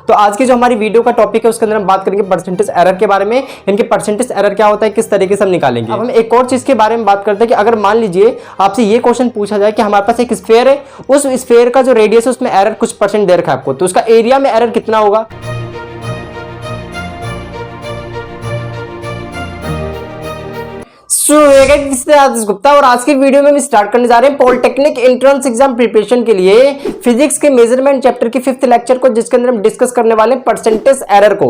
तो आज की जो हमारी वीडियो का टॉपिक है उसके अंदर हम बात करेंगे परसेंटेज एरर के बारे में। इनके परसेंटेज एरर क्या होता है, किस तरीके से हम निकालेंगे। अब हम एक और चीज के बारे में बात करते हैं कि अगर मान लीजिए आपसे ये क्वेश्चन पूछा जाए कि हमारे पास एक स्फीयर है, उस स्फीयर का जो रेडियस है उसमें एरर कुछ परसेंट दे रखा है आपको, तो उसका एरिया में एरर कितना होगा। गुप्ता और आज की वीडियो में हम स्टार्ट करने जा रहे हैं पॉलिटेक्निक एंट्रेंस एग्जाम प्रिपरेशन के लिए फिजिक्स के मेजरमेंट चैप्टर के 5th लेक्चर को, जिसके अंदर हम डिस्कस करने वाले हैं परसेंटेज एरर को।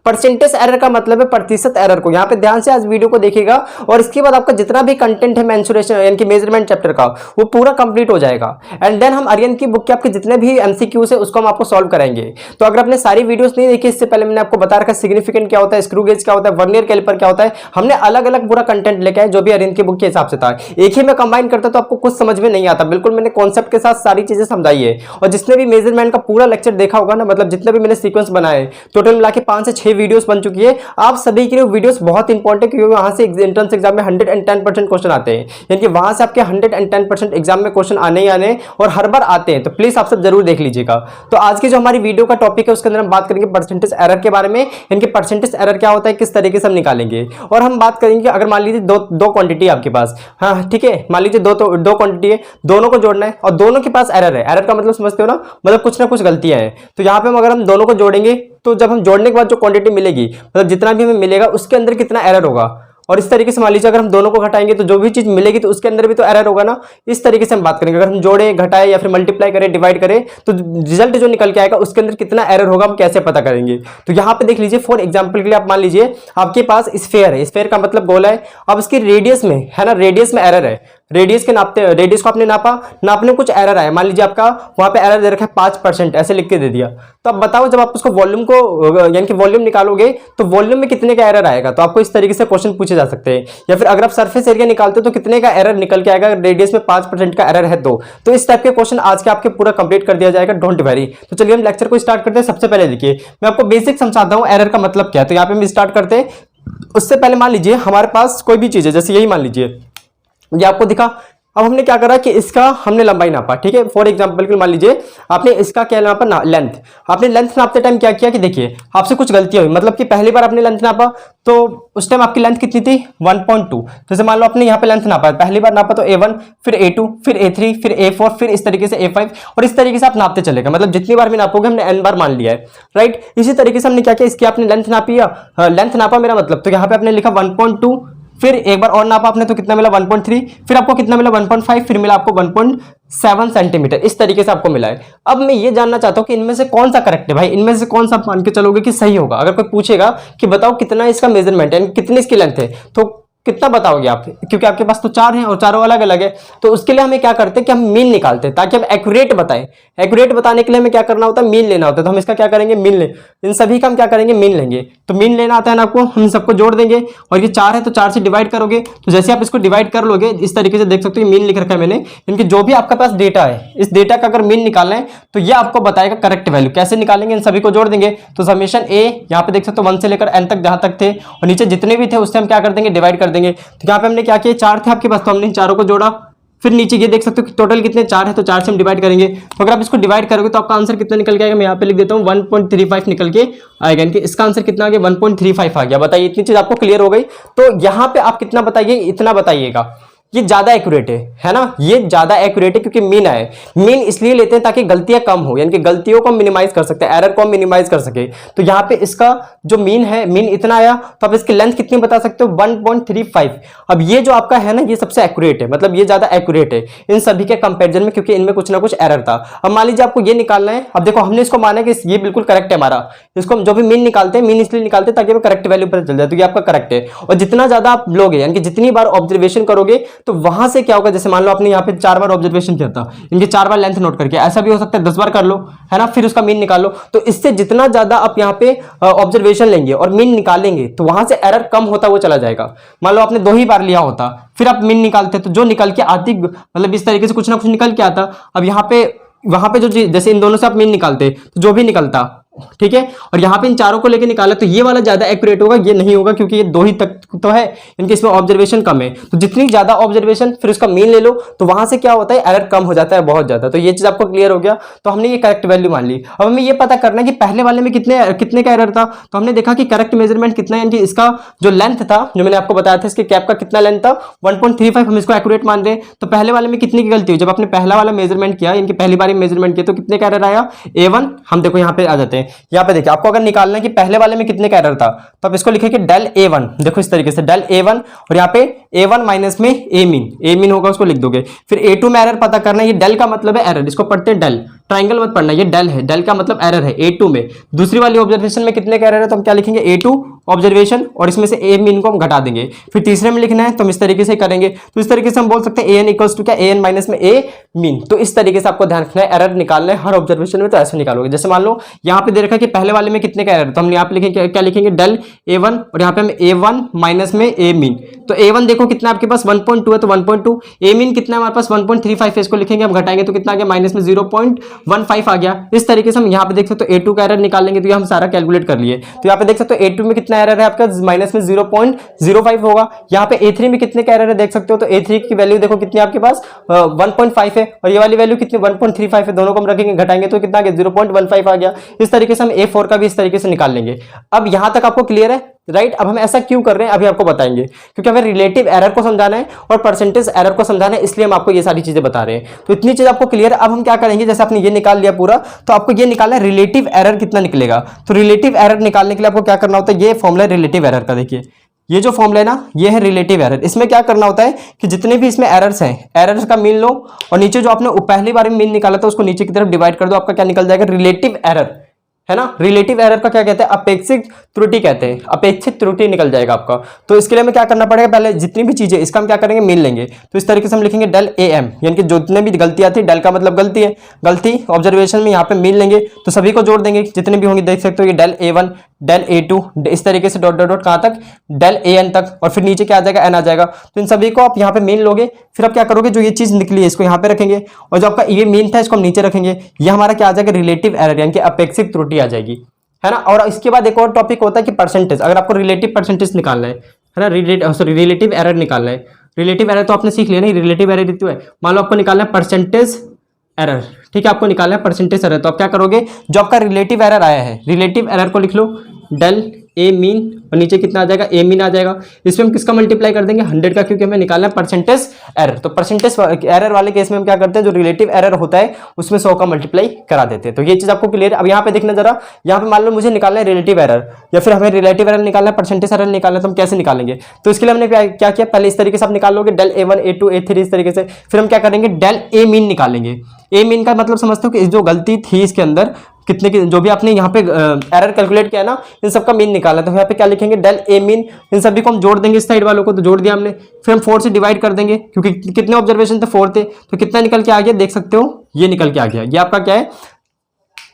परसेंटेज एरर का मतलब है प्रतिशत एरर को। यहाँ पे ध्यान से आज वीडियो को देखिएगा और इसके बाद आपका जितना भी कंटेंट है मेंसुरेशन यानी कि मेजरमेंट चैप्टर का, वो पूरा कंप्लीट हो जाएगा। एंड देन हम आर्यन की बुक के आपके जितने भी एमसीक्यूज है उसको हम आपको सॉल्व कराएंगे। तो अगर आपने सारी वीडियोस नहीं देखी, इससे पहले मैंने आपको बता रखा सिग्निफिकेंट क्या होता है, स्क्रू गेज क्या होता है, वर्नियर कैलिपर क्या होता है, हमने अलग अलग पूरा कंटेंट लेके आए जो भी इनकी बुक के हिसाब से था। एक ही में कंबाइन करता तो आपको कुछ समझ में नहीं आता। बिल्कुल मैंने कॉन्सेप्ट के साथ सारी चीजें समझाई है। और जिसने भी मेजरमेंट का पूरा लेक्चर देखा होगा ना, मतलब जितने भी मैंने सीक्वेंस बनाए, टोटल मिला के 5 से 6 वीडियोस बन चुकी है। आप सभी के लिए वीडियोस बहुत इंपॉर्टेंट है क्योंकि वहां से एंट्रेंस एग्जाम में 110% क्वेश्चन आते हैं, यानी कि वहां से आपके 110% एग्जाम में क्वेश्चन आने ही आने और हर बार आते हैं। तो प्लीज आप सब जरूर देख लीजिएगा। तो आज की जो हमारी वीडियो का टॉपिक है उसके अंदर हम बात करेंगे परसेंटेज एरर के बारे में। इनके परसेंटेज एरर क्या होता है, किस तरीके से हम निकालेंगे। और हम बात करेंगे अगर मान लीजिए दो क्वांटिटी आपके पास, हाँ ठीक है, मान लीजिए दो क्वांटिटी है, दोनों को जोड़ना है और दोनों के पास एरर है। एरर का मतलब समझते हो ना, मतलब कुछ ना कुछ गलतियां हैं। तो यहाँ पे अगर हम दोनों को जोड़ेंगे तो जब हम जोड़ने के बाद जो क्वांटिटी मिलेगी, मतलब जितना भी हमें मिलेगा उसके अंदर कितना एरर होगा। और इस तरीके से मान लीजिए अगर हम दोनों को घटाएंगे तो जो भी चीज मिलेगी तो उसके अंदर भी तो एरर होगा ना। इस तरीके से हम बात करेंगे, अगर हम जोड़े घटाए या फिर मल्टीप्लाई करें डिवाइड करें तो रिजल्ट जो निकल के आएगा उसके अंदर कितना एरर होगा हम कैसे पता करेंगे। तो यहाँ पे देख लीजिए, फॉर एग्जाम्पल के लिए आप मान लीजिए आपके पास स्फीयर है, स्फीयर का मतलब गोला है। अब इसकी रेडियस में है ना, रेडियस में एरर है, रेडियस के नापते, रेडियस को आपने नापा, नापने कुछ एरर आया, मान लीजिए आपका वहां पे एरर दे रखा है 5%, ऐसे लिख के दे दिया। तो अब बताओ जब आप उसको वॉल्यूम को यानी कि वॉल्यूम निकालोगे तो वॉल्यूम में कितने का एरर आएगा। तो आपको इस तरीके से क्वेश्चन पूछे जा सकते हैं। या फिर अगर आप सरफेस एरिया निकालते हो तो कितने का एरर निकल के आएगा, रेडियस में 5% का एरर है तो इस टाइप के क्वेश्चन आज के आपके पूरा कंप्लीट कर दिया जाएगा, डोंट वेरी। तो चलिए हम लेक्चर को स्टार्ट करते हैं। सबसे पहले देखिए मैं आपको बेसिक समझाता हूँ एरर का मतलब क्या है। तो यहाँ पे हम स्टार्ट करते हैं। उससे पहले मान लीजिए हमारे पास कोई भी चीज है, जैसे यही मान लीजिए ये आपको दिखा। अब हमने क्या करा कि इसका हमने लंबाई नापा, ठीक है। फॉर एग्जांपल के मान लीजिए आपने इसका क्या नापा, लेंथ। आपने लेंथ नापते टाइम क्या किया कि देखिए आपसे कुछ गलतियां हुई, मतलब कि पहली बार आपने लेंथ नापा तो उस टाइम आपकी लेंथ कितनी थी 1.2। जैसे मान लो आपने यहाँ पे लेंथ नापा, पहली बार नापा तो A1, फिर A2, फिर A3, फिर A4, फिर इस तरीके से A5 और इस तरीके से आप नापते चलेगा। मतलब जितनी बार भी नापोगे हमने n बार मान लिया है, राइट। इसी तरीके से हमने क्या किया, इसकी आपने लेंथ नापी, लेंथ नापा मेरा मतलब, तो यहाँ पे आपने लिखा 1.2, फिर एक बार और नापा आपने तो कितना मिला 1.3, फिर आपको कितना मिला 1.5, फिर मिला आपको 1.7 सेंटीमीटर। इस तरीके से आपको मिला है। अब मैं ये जानना चाहता हूं कि इनमें से कौन सा करेक्ट है भाई, इनमें से कौन सा आप मान के चलोगे कि सही होगा। अगर कोई पूछेगा कि बताओ कितना इसका मेजरमेंट है, कितनी इसकी लेंथ है, तो कितना बताओगे आप, क्योंकि आपके पास तो 4 हैं और चारों अलग अलग है। तो उसके लिए हमें क्या करते हैं कि हम मीन निकालते हैं ताकि हम एक्यूरेट बताएं। एक्यूरेट बताने के लिए हमें क्या करना होता है, मीन लेना होता है। तो हम इसका क्या करेंगे, मीन ले, इन सभी का हम क्या करेंगे, मीन लेंगे। तो मीन लेना आता है ना आपको, हम सबको जोड़ देंगे और ये 4 है तो 4 से डिवाइड करोगे। तो जैसे आप इसको डिवाइड कर लोगे इस तरीके से देख सकते हो, मीन लिख रखा है मैंने। इनकी जो भी आपके पास डेटा है, इस डेटा का अगर मीन निकालना है तो ये आपको बताएगा करेक्ट वैल्यू। कैसे निकालेंगे, इन सभी को जोड़ देंगे। तो समेशन ए यहाँ पे देख सकते हो 1 से लेकर n तक जहां तक थे और नीचे जितने भी थे उससे हम क्या कर देंगे, डिवाइड कर देंगे। तो यहाँ पे हमने क्या किया, 4 थे आपके पास तो हमने चारों को जोड़ा। फिर नीचे ये देख सकते हो कि टोटल कितने 4 है तो 4 से हम डिवाइड करेंगे। तो अगर आप इसको डिवाइड करोगे तो आपका आंसर कितना निकल के आएगा, मैं यहाँ पे लिख देता हूँ 1.35 निकल के आएगा। इनके इसका आंसर कितना आ गया, 1.35 आ गया। बताइए इतनी चीज आपको क्लियर हो गई। तो यहाँ पे आप कितना बताइए, इतना बताइएगा। ये ज्यादा एक्यूरेट है ना, ये ज्यादा एक्यूरेट है क्योंकि मीन आए। मीन इसलिए लेते हैं ताकि गलतियां कम हो, यानी कि गलतियों को मिनिमाइज कर सकते हैं, एरर को मिनिमाइज कर सके। तो यहाँ पे इसका जो मीन है, मीन इतना आया, तो आप इसकी लेंथ कितनी बता सकते हो, 1.35। अब ये जो आपका है ना, ये सबसे एक्यूरेट है, मतलब ये ज्यादा एक्यूरेट है इन सभी के कंपेरिजन में, क्योंकि इनमें कुछ ना कुछ एरर था। अब मान लीजिए आपको ये निकालना है। अब देखो हमने इसको माना कि ये बिल्कुल करेक्ट है हमारा। इसको जो भी मीन निकालते हैं, मीन इसलिए निकालते हैं ताकि करेक्ट वैल्यू पता चल जाए। तो ये आपका करेक्ट है। और जितना ज्यादा आप लोगे, यानी कि जितनी बार ऑब्जर्वेशन करोगे तो वहां से क्या, जैसे मान लो आपने यहाँ पे 4 बार ऑब्जर्वेशन किया था, इनके 4 बार लेंथ नोट करके, ऐसा भी हो सकता है 10 बार कर लो, है ना, फिर उसका मीन निकाल लो। तो इससे जितना ज्यादा आप यहाँ पे ऑब्जर्वेशन लेंगे और मीन निकालेंगे तो वहां से एरर कम होता वो चला जाएगा। मान लो आपने 2 ही बार लिया होता, फिर आप मीन निकालते तो जो निकल के आती, मतलब इस तरीके से कुछ ना कुछ निकल के आता। अब यहाँ पे वहां पे जो जैसे इन दोनों से आप मीन निकालते तो जो भी निकलता ठीक है, और यहाँ पे इन चारों को लेके निकाला तो ये वाला ज्यादा एक्यूरेट होगा, ये नहीं होगा क्योंकि ये 2 ही तक तो है, इनके इसमें ऑब्जर्वेशन कम है। तो जितनी ज्यादा ऑब्जर्वेशन फिर उसका मीन ले लो, तो वहां से क्या होता है, एरर कम हो जाता है बहुत ज्यादा। तो ये चीज आपको क्लियर हो गया। तो हमने ये करेक्ट वैल्यू मान ली। अब हमें ये पता करना है कि पहले वाले में कितने का एरर था। तो हमने देखा कि करेक्ट मेजरमेंट कितना है, इसका जो लेंथ था, जो मैंने आपको बताया था इसके कैप का कितना लेंथ था 1.35, हम इसको एक्यूरेट मान रहे हैं। तो पहले वाले में कितनी की गलती हुई, जब आपने पहला वाला मेजरमेंट किया, इनकी पहली बार मेजरमेंट किया, तो कितने का एरर आया, A1। हम देखो यहाँ पे आ जाते हैं, यहाँ पे देखिए आपको अगर निकालना है कि पहले वाले में कितने का एरर था, तो आप इसको लिखेंगे डेल A1। देखो इस तरीके से डेल A1, और यहाँ पे A1 माइनस में A मीन होगा, उसको लिख दोगे। फिर A2 में एरर पता करना है, ये डेल का मतलब है एरर, इसको पढ़ते हैं डेल, ट्राइंगल मत पढ़ना, ये डेल है, डेल का मतलब एरर है। A2 में दूसरी वाली ऑब्जर्वेशन में कितने का एरर है, तो हम क्या लिखेंगे A2 ऑब्जर्वेशन, और इसमें से A मीन को हम घटा देंगे। फिर तीसरे में लिखना है तो हम इस तरीके से करेंगे। तो इस तरीके से हम बोल सकते हैं AN इक्वल्स टू क्या, AN माइनस में A मीन। तो इस तरीके से आपको ध्यान रखना है, एरर निकालना है हर ऑब्जर्वेशन में, तो ऐसे निकालोगे। जैसे मान लो यहाँ पे दे रखा है कि पहले वाले में कितने का एरर, तो हम यहाँ पे लिखेंगे क्या लिखेंगे, डेल A1, और यहाँ पे हम A1 माइनस में A मीन। तो A1 देखो कितना आपके पास 1.2 है, तो 1.2, A मीन कितना है हमारे पास 1.35 है, इसको लिखेंगे, हम घटाएंगे तो कितना आ गया, माइनस में 0.15 आ गया। इस तरीके से हम यहाँ पे देख सकते हो A2 का एरर निकालेंगे, तो ये हम सारा कैलकुलेट कर लिए। तो यहाँ पे देख सकते हो A2 में कितना एरर है आपका, माइनस में 0.05 होगा। यहाँ पे A3 में कितने का एरर है देख सकते हो, तो A3 की वैल्यू देखो कितनी आपके पास 1.5 है, और ये वाली वैल्यू कितनी 1.35 है, दोनों को हम रखेंगे, घटाएंगे तो कितना आ गया 0.15 आ गया। इस तरीके से हम A4 का भी इस तरीके से निकाल लेंगे। अब यहां तक आपको क्लियर है, राइट। अब हम ऐसा क्यों कर रहे हैं अभी आपको बताएंगे, क्योंकि हमें रिलेटिव एरर को समझाना है और परसेंटेज एरर को समझाना है, इसलिए हम आपको ये सारी चीजें बता रहे हैं। तो इतनी चीज आपको क्लियर है। अब हम क्या करेंगे, जैसे आपने ये निकाल लिया पूरा, तो आपको ये निकालना है रिलेटिव एरर कितना निकलेगा। तो रिलेटिव एरर निकालने के लिए आपको क्या करना होता है, ये फॉर्मूला रिलेटिव एरर का, देखिए ये जो फॉर्मूला है ना, ये है रिलेटिव एरर। इसमें क्या करना होता है कि जितने भी इसमें एरर्स हैं, एरर्स का मीन लो, और नीचे जो आपने पहली बार में मीन निकाला था उसको नीचे की तरफ डिवाइड कर दो, आपका क्या निकल जाएगा, रिलेटिव एरर, है ना। रिलेटिव एरर का क्या कहते हैं, अपेक्षित त्रुटि कहते हैं, अपेक्षित त्रुटि निकल जाएगा आपका। तो इसके लिए हमें क्या करना पड़ेगा, पहले जितनी भी चीजें इसका हम क्या करेंगे, मीन लेंगे। तो इस तरीके से हम लिखेंगे डेल AM, यानी कि जितने भी गलतियां थी, डेल का मतलब गलती है, गलती ऑब्जर्वेशन में यहाँ पे मीन लेंगे, तो सभी को जोड़ देंगे, जितने भी होंगे। देख सकते हो ये डेल A1, डेल A2, इस तरीके से डॉट डॉट डॉट कहां तक, डेल AN तक, और फिर नीचे क्या आ जाएगा, N आ जाएगा। तो इन सभी को आप यहाँ पे मीन लोगे, फिर आप क्या करोगे, जो ये चीज निकली है इसको यहाँ पे रखेंगे, और जो आपका ये मीन था इसको हम नीचे रखेंगे। ये हमारा क्या आ जाएगा, रिलेटिव एरर, यानी कि अपेक्षित त्रुटि आ जाएगी, है ना। और इसके बाद एक और टॉपिक होता है कि परसेंटेज, अगर आपको रिलेटिव परसेंटेज निकालना है ना, रिलेटिव एरर निकालना है। रिलेटिव एरर तो आपने सीख लिया नहीं, रिलेटिव एरर ऋतु है। मान लो आपको निकालना है परसेंटेज एरर, ठीक है, आपको निकालना है परसेंटेज एरर। तो आप क्या करोगे, जो आपका रिलेटिव एरर आया है, रिलेटिव एरर को लिख लो डेल A मीन, और नीचे कितना आ जाएगा, A मीन आ जाएगा। इसमें हम किसका मल्टीप्लाई कर देंगे, 100 का, क्योंकि हमें निकालना है परसेंटेज एरर। तो परसेंटेज एरर वाले केस में हम क्या करते हैं, जो रिलेटिव एरर होता है उसमें 100 का मल्टीप्लाई करा देते हैं। तो ये चीज आपको क्लियर है। अब यहाँ पे देखना जरा, यहाँ पे मान लो मुझे निकालना है रिलेटिव एरर, या फिर हमें रिलेटिव एरर निकालना है, परसेंटेज एरर निकालना है, तो हम कैसे निकालेंगे। तो इसके लिए हमने क्या किया, पहले इस तरीके से आप निकाल लोगे डेल A1, A2, A3 इस तरीके से। फिर हम क्या करेंगे, डेल A मीन निकालेंगे। A मीन का मतलब समझते हो कि जो गलती थी इसके अंदर, कितने की जो भी आपने यहाँ पे एरर कैलकुलेट किया ना, इन सब का मीन निकाला। तो यहाँ पे क्या लिखेंगे, डेल A मीन, इन सभी को हम जोड़ देंगे, इस साइड वालों को तो जोड़ दिया हमने। फिर हम 4 से डिवाइड कर देंगे, क्योंकि कितने ऑब्जर्वेशन थे, 4 थे, तो कितना निकल के आ गया, देख सकते हो ये निकल के आ गया। ये आपका क्या है,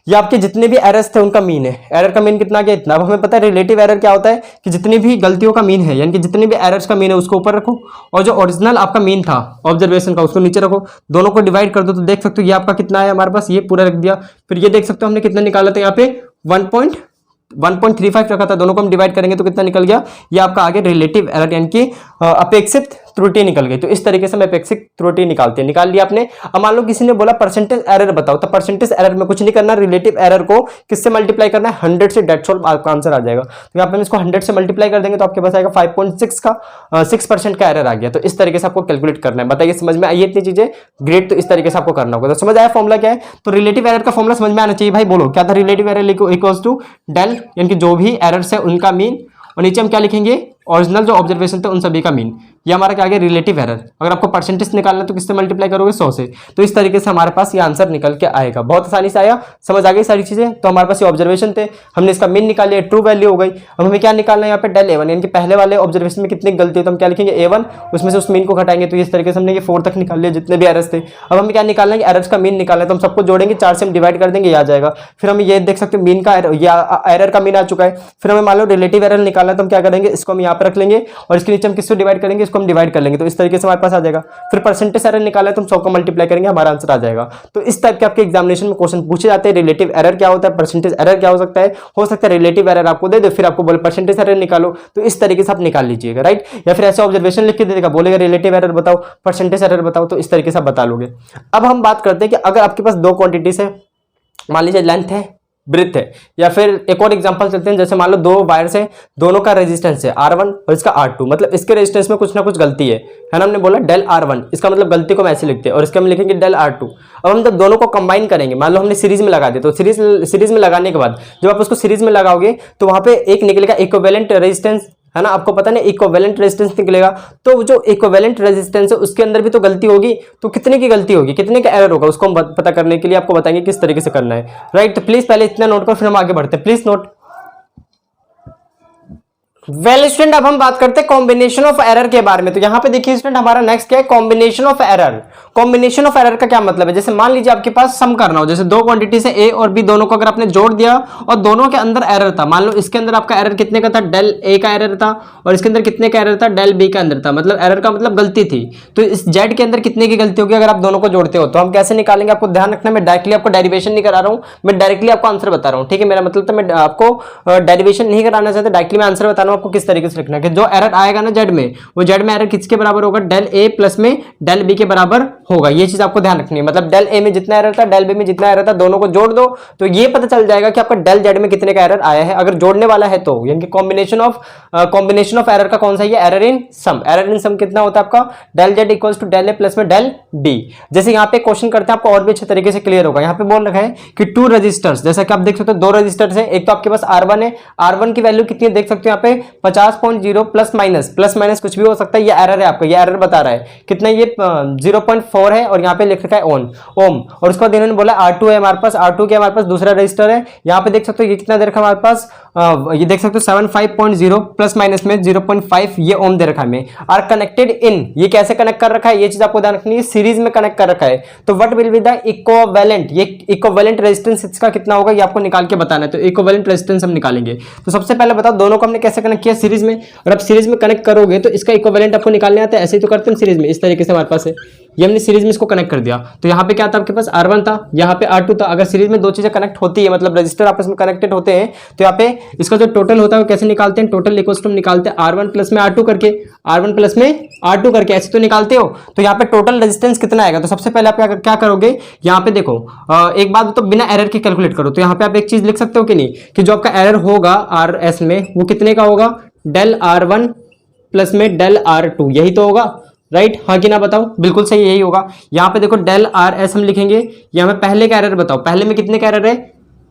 ये आपके जितने भी एरर्स थे उनका मीन है। एरर का मीन कितना गया, इतना। अब हमें पता है रिलेटिव एरर क्या होता है, कि जितनी भी गलतियों का मीन है, यानी कि जितने भी एरर्स का मीन है उसको ऊपर रखो, और जो ओरिजिनल आपका मीन था ऑब्जर्वेशन का उसको नीचे रखो, दोनों को डिवाइड कर दो। तो देख सकते हो ये आपका कितना है हमारे पास, ये पूरा रख दिया। फिर ये देख सकते हो हमने कितना निकाला था, यहाँ पे 1.35 रखा था, दोनों को हम डिवाइड करेंगे तो कितना निकल गया, ये आपका आगे रिलेटिव एरर, यानी कि अपेक्षित त्रुटि निकल गई। तो इस तरीके से हम अपेक्षित त्रुटि निकालते हैं, निकाल लिया आपने। अब मान लो किसी ने बोला परसेंटेज एरर बताओ, तो परसेंटेज एरर में कुछ नहीं करना, रिलेटिव एरर को किससे मल्टीप्लाई करना है, 100 से, डेट सोल्व आपका आंसर आ जाएगा। तो यहाँ पे हम इसको 100 से मल्टीप्लाई कर देंगे तो आपके पास आएगा 5.6 का 6% का एरर आ गया। तो इस तरीके से आपको कैलकुलेट करना है। बताइए समझ में आई इतनी चीजें, ग्रेट। तो इस तरीके से आपको करना होगा। तो समझ आया फॉर्मुला क्या है। तो रिलेटिव एरर का फॉर्मुला समझ में आना चाहिए भाई, बोलो क्या था, relative error equals to del, यानी कि जो भी एरर्स है उनका मीन, और नीचे हम क्या लिखेंगे, ओरिजिनल जो ऑब्जर्वेशन थे उन सभी का मीन। ये हमारा क्या आ गया, रिलेटिव एरर। अगर आपको परसेंटेज निकालना है तो किससे मल्टीप्लाई करोगे, 100 से। तो इस तरीके से हमारे पास ये आंसर निकल के आएगा। बहुत आसानी से आया, समझ आ गई सारी चीजें। तो हमारे पास ये ऑब्जर्वेशन थे, हमने इसका मीन निकाल लिया, ट्रू वैल्यू हो गई। अब हमें क्या निकालना है यहाँ पे, डेल A1, यानी कि पहले वाले ऑब्जर्वेशन में कितनी गलती है, तो हम क्या लिखेंगे A1, उसमें से उस मीन को घटाएंगे। तो इस तरीके से हमने ये 4 तक निकाल लिया जितने भी एरर्स थे। अब हमें क्या निकालना है, एरर्स का मीन निकालना है, तो हम सबको जोड़ेंगे, 4 से हम डिवाइड कर देंगे, ये आ जाएगा। फिर हम ये देख सकते हैं मीन का एरर का मीन आ चुका है। फिर हमें मान लो रिलेटिव एरर निकालना है, तो हम क्या करेंगे, इसको हम यहाँ पे रख लेंगे, और इसके नीचे हम किससे डिवाइड करेंगे, इसको इसको हम डिवाइड कर लेंगे तो इस तरीके से हमारे पास आ जाएगा। फिर परसेंटेज एरर निकाला तो हम 100 को मल्टीप्लाई करेंगे, हमारा आंसर आ जाएगा। तो इस टाइप के आपके एग्जामिनेशन में क्वेश्चन पूछे जाते हैं। रिलेटिव एरर क्या होता है, परसेंटेज एरर क्या हो सकता है रिलेटिव एरर आपको दे दे, फिर आपको बोले परसेंटेज एरर निकालो, तो इस तरीके से आप निकाल लीजिएगा, राइट। या फिर ऐसे ऑब्जर्वेशन लिख के दे देगा, बोलेगा रिलेटिव एरर बताओ, परसेंटेज एरर बताओ, तो इस तरीके से आप बता लोगे। अब हम बात करते हैं कि अगर आपके पास दो क्वांटिटीज है, मान लीजिए लेंथ है, ब्रेथ है, या फिर एक और एग्जांपल चलते हैं, जैसे मान लो दो वायर्स है, दोनों का रेजिस्टेंस है R1 और इसका R2, मतलब इसके रेजिस्टेंस में कुछ ना कुछ गलती है ना। हमने बोला डेल R1, इसका मतलब गलती को हम ऐसे लिखते हैं, और इसके हम लिखेंगे डेल R2। अब हम जब दोनों को कंबाइन करेंगे, मान लो हमने सीरीज में लगा दिया, तो सीरीज में लगाने के बाद जब आप उसको सीरीज में लगाओगे तो वहां पे एक निकलेगा इक्विवेलेंट रेजिस्टेंस, है ना। आपको पता नहीं इक्विवेलेंट रेजिस्टेंस निकलेगा, तो जो इक्विवेलेंट रेजिस्टेंस है उसके अंदर भी तो गलती होगी, तो कितने की गलती होगी, कितने का एरर होगा, उसको हम पता करने के लिए आपको बताएंगे किस तरीके से करना है, राइट। तो प्लीज पहले इतना नोट करो, फिर हम आगे बढ़ते हैं, प्लीज नोट। वेल स्टूडेंट, अब हम बात करते हैं कॉम्बिनेशन ऑफ एरर के बारे में। तो यहाँ पे देखिए स्टूडेंट, हमारा नेक्स्ट क्या है, combination of error. Combination of error का क्या मतलब है, जैसे मान लीजिए आपके पास सम करना हो, जैसे दो क्वांटिटी से ए और बी, दोनों को अगर आपने जोड़ दिया और दोनों के अंदर एरर था, मान लो इसके अंदर आपका एरर कितने का था, डेल ए का एरर था, और इसके अंदर कितने का एरर था, डेल बी का अंदर था, मतलब एरर का मतलब गलती थी। तो इस जेड के अंदर कितने की गलती होगी अगर आप दोनों को जोड़ते हो, तो हम कैसे निकालेंगे, आपको ध्यान रखना। मैं डायरेक्टली आपको डेरिवेशन नहीं करा रहा हूँ, मैं डायरेक्टली आपको आंसर बता रहा हूँ, ठीक है। मेरा मतलब था मैं आपको डेरिवेशन नहीं कराना चाहता, डायरेक्टली मैं आंसर बता रहा हूँ आपको किस तरीके से लिखना है। कि जो एरर आएगा ना जेड में, वो जेड में एरर किसके बराबर होगा, डेल ए प्लस में डेल बी के बराबर होगा। ये चीज आपको ध्यान रखनी है, मतलब डेल ए में जितना एरर था, डेल बी में जितना एरर था, दोनों को जोड़ दो तो ये पता चल जाएगा कि आपका डेल जेड में कितने का एरर आया है, अगर जोड़ने वाला है तो। यानी कि कॉम्बिनेशन ऑफ एरर का कौन सा, ये error in some. Error in सम कितना होता है आपका, del Z equals to del A plus में डेल बी। जैसे यहाँ पे क्वेश्चन करते हैं, आपको और भी अच्छे तरीके से क्लियर होगा। यहाँ पे बोल रखा है कि टू रजिस्टर्स, जैसा कि आप देख सकते हो दो रजिस्टर्स है, एक तो आपके पास R1 है, R1 की वैल्यू कितनी है देख सकते हो यहाँ पे 50.0 प्लस माइनस कुछ भी हो सकता है, ये एरर है आपका, ये एरर बता रहा है कितना, ये 0.4 है, और यहाँ पे लिख रखा है ओम। और उसके बाद इन्होंने बोला R2 है हमारे पास, R2 के हमारे पास दूसरा रजिस्टर है, यहाँ पे देख सकते हो ये कितना दे रखा है हमारे पास, ये देख सकते हो 75.0 प्लस माइनस में 0.5 ये ओम दे रखा है हमें। आर कनेक्टेड इन, ये कैसे कनेक्ट कर रखा है, ये चीज आपको ध्यान रखनी है, सीरीज में कनेक्ट कर रखा है। तो what will be the equivalent, ये इक्विवेलेंट रेजिस्टेंस इसका कितना होगा, ये आपको निकाल के बताना है। तो इक्विवेलेंट रेजिस्टेंस हम निकालेंगे। तो सबसे पहले बताओ दोनों को हमने कैसे कनेक्ट किया, सीरीज में। और अब सीरीज में कनेक्ट करोगे तो इसका इक्विवेलेंट आपको निकालने आता है, ऐसे ही तो करते हैं सीरीज में, इस तरीके से हमारे पास है, ये हमने सीरीज में इसको कनेक्ट कर दिया। तो यहाँ पे क्या था आपके पास, R1 था, यहाँ पे R2 था। अगर सीरीज में दो चीजें कनेक्ट होती है, मतलब रजिस्टर आपस में कनेक्टेड होते हैं, तो यहाँ पे इसका जो टोटल होता है वो कैसे निकालते हैं, टोटल इक्वल्स टू निकालते हैं R1 प्लस में R2 करके, R1 प्लस में R2 करके, ऐसे तो निकालते हो। तो यहाँ पे टोटल रेजिस्टेंस कितना आएगा, तो सबसे पहले आप क्या करोगे, यहाँ पे देखो एक बात तो बिना एरर के कैलकुलेट करो। तो यहाँ पे आप एक चीज लिख सकते हो कि नहीं, कि जो आपका एरर होगा RS में वो कितने का होगा, डेल R1 प्लस में डेल R2, यही तो होगा, राइट। हाँ कि ना बताओ, बिल्कुल सही यही होगा। यहाँ पे देखो डेल RS हम लिखेंगे, यहाँ पे पहले का एरर बताओ, पहले में कितने का एरर है,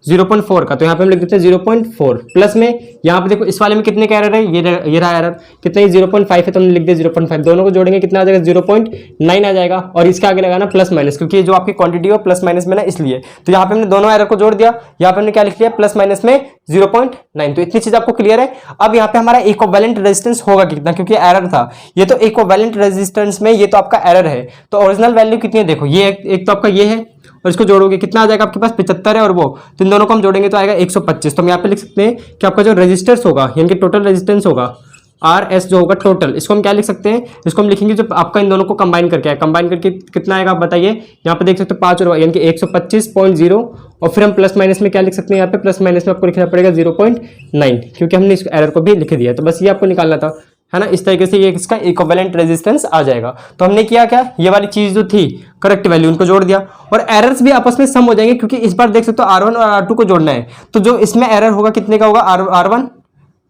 0.4 का, तो यहाँ पे हम लिख देते हैं 0.4 प्लस में, यहाँ पे देखो इस वाले में कितने का एरर है, ये रहा एरर, कितना, 0.5 है तो हमने लिख दिया 0.5, दोनों को जोड़ेंगे कितना आ जाएगा, 0.9 आ जाएगा। और इसके आगे लगाना प्लस माइनस, क्योंकि जो आपकी क्वांटिटी हो प्लस माइनस में ना, इसलिए। तो यहाँ पे हमने दोनों एरर को जोड़ दिया, यहाँ पे हमने क्या लिख लिया, प्लस माइनस में 0.9। तो इतनी चीज आपको क्लियर है। अब यहाँ पे हमारा इक्विवेलेंट रेजिस्टेंस होगा कितना, क्योंकि एरर था, ये तो इक्विवेलेंट रेजिस्टेंस में ये तो आपका एरर है। तो ओरिजिनल वैल्यू कितनी है देखो, ये एक तो आपका ये है, और इसको जोड़ोगे कितना आ जाएगा आपके पास, 75 है, और वो तो इन दोनों को हम जोड़ेंगे तो आएगा 125। तो हम यहाँ पे लिख सकते हैं कि आपका जो रेजिस्टेंस होगा, यानी कि टोटल रेजिस्टेंस होगा RS जो होगा टोटल, इसको हम क्या लिख सकते हैं, इसको हम लिखेंगे जो आपका इन दोनों को कंबाइन करके है, कंबाइन करके कितना आएगा आप बताइए। यहाँ पे देख सकते हो 5 और यानी कि 125.0, और फिर हम प्लस माइनस में क्या लिख सकते हैं, यहाँ पे प्लस माइनस में आपको लिखना पड़ेगा 0.9, क्योंकि हमने इस एरर को भी लिख दिया। तो बस ये आपको निकालना था, है ना। इस तरीके से ये इसका इक्विवेलेंट रेजिस्टेंस आ जाएगा। तो हमने किया क्या, ये वाली चीज जो थी करेक्ट वैल्यू उनको जोड़ दिया, और एरर्स भी आपस में सम हो जाएंगे, क्योंकि इस बार देख सकते हो R1 और R2 को जोड़ना है। तो जो इसमें एरर होगा कितने का होगा, R1